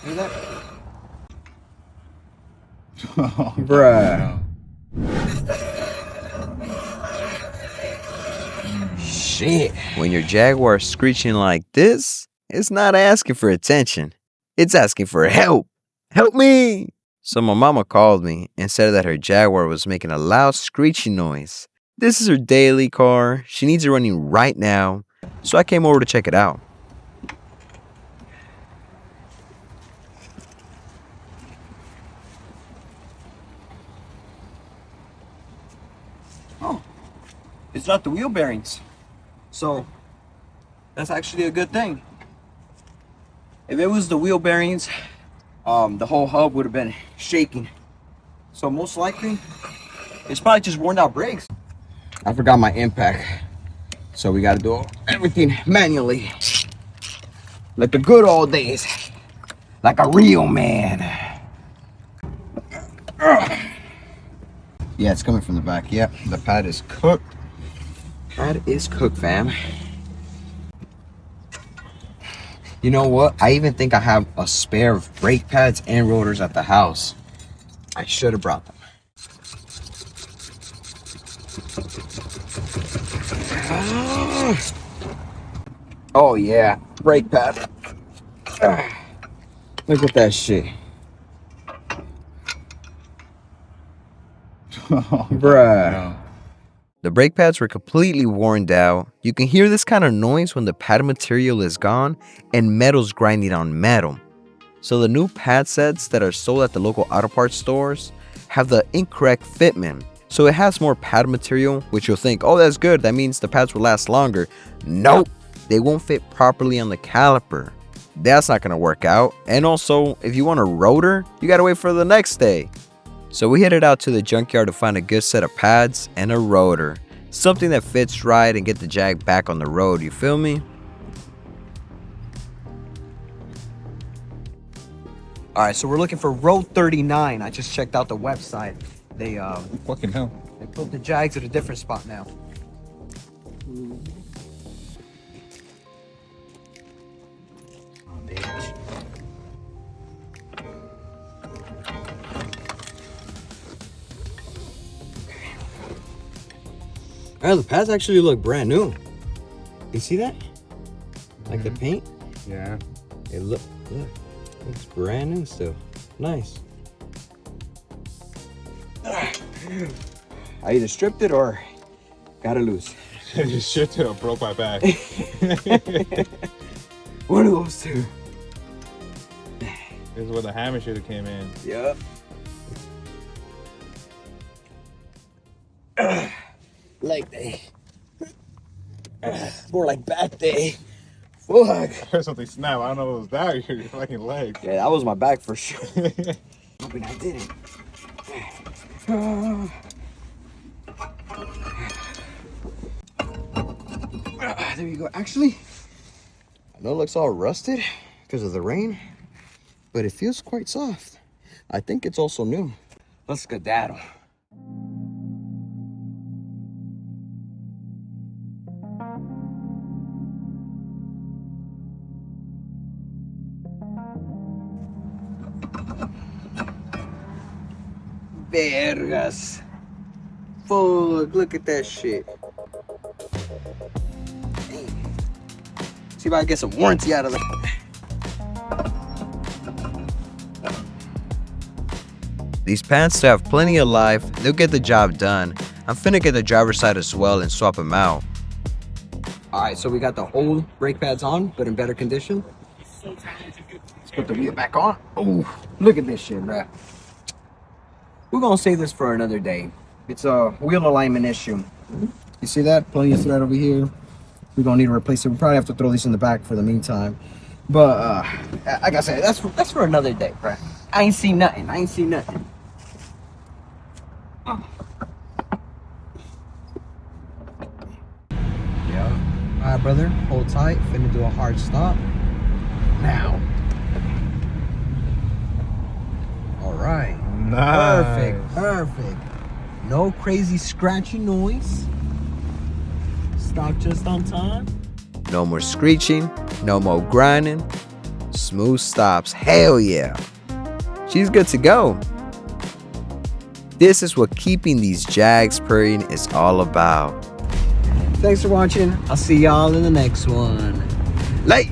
Hear that? Bruh. Shit. When your Jaguar is screeching like this, it's not asking for attention. It's asking for help. Help me! So my mama called me and said that her Jaguar was making a loud screeching noise. This is her daily car. She needs it running right now. So I came over to check it out. Oh, it's not the wheel bearings. So that's actually a good thing. If it was the wheel bearings, the whole hub would have been shaking. So most likely, it's probably just worn out brakes. I forgot my impact. So we gotta do everything manually. Like the good old days. Like a real man. Yeah, it's coming from the back. Yep, the pad is cooked. Pad is cooked, fam. You know what? I even think I have a spare of brake pads and rotors at the house. I should have brought them. Oh yeah, brake pad. Look at that shit. Bruh. The brake pads were completely worn out. You can hear this kind of noise when the pad material is gone and metal's grinding on metal. So the new pad sets that are sold at the local auto parts stores have the incorrect fitment. So it has more pad material, which you'll think, oh, that's good. That means the pads will last longer. Nope, they won't fit properly on the caliper. That's not gonna work out. And also, if you want a rotor, you gotta wait for the next day. So we headed out to the junkyard to find a good set of pads and a rotor. Something that fits right and get the Jag back on the road, you feel me? Alright, so we're looking for Road 39. I just checked out the website. They Fucking hell. they put the Jags at a different spot now. Oh, bitch. Oh, the pads actually look brand new. You see that? Like the paint? Yeah. It looks brand new still. Nice. I either stripped it or got it loose. Just shit it or broke my back. One of those two. This is where the hammer should have came in. Yep. Leg day. More like back day. Fuck. I heard something snap. I don't know if it was that or your fucking leg. Yeah, that was my back for sure. Hoping I didn't. There you go. Actually, I know it looks all rusted because of the rain, but it feels quite soft. I think it's also new. Let's skedaddle. Vergas. Fuck, look at that shit. Damn. See if I can get some warranty out of it. These pads still have plenty of life. They'll get the job done. I'm finna get the driver's side as well and swap them out. Alright, so we got the old brake pads on, but in better condition. Let's put the wheel back on. Oh, look at this shit, bruh. We're gonna save this for another day. It's a wheel alignment issue. You see that? Plenty of thread over here. We're gonna need to replace it. We probably have to throw these in the back for the meantime. But like I said, that's for another day, bruh. I ain't seen nothing. Yeah. Alright, brother. Hold tight. Finna do a hard stop. Now. Alright. Nice. Perfect. No crazy scratchy noise. Stop just on time. No more screeching, no more grinding. Smooth stops. Hell yeah. She's good to go. This is what keeping these Jags purring is all about. Thanks for watching. I'll see y'all in the next one. Late.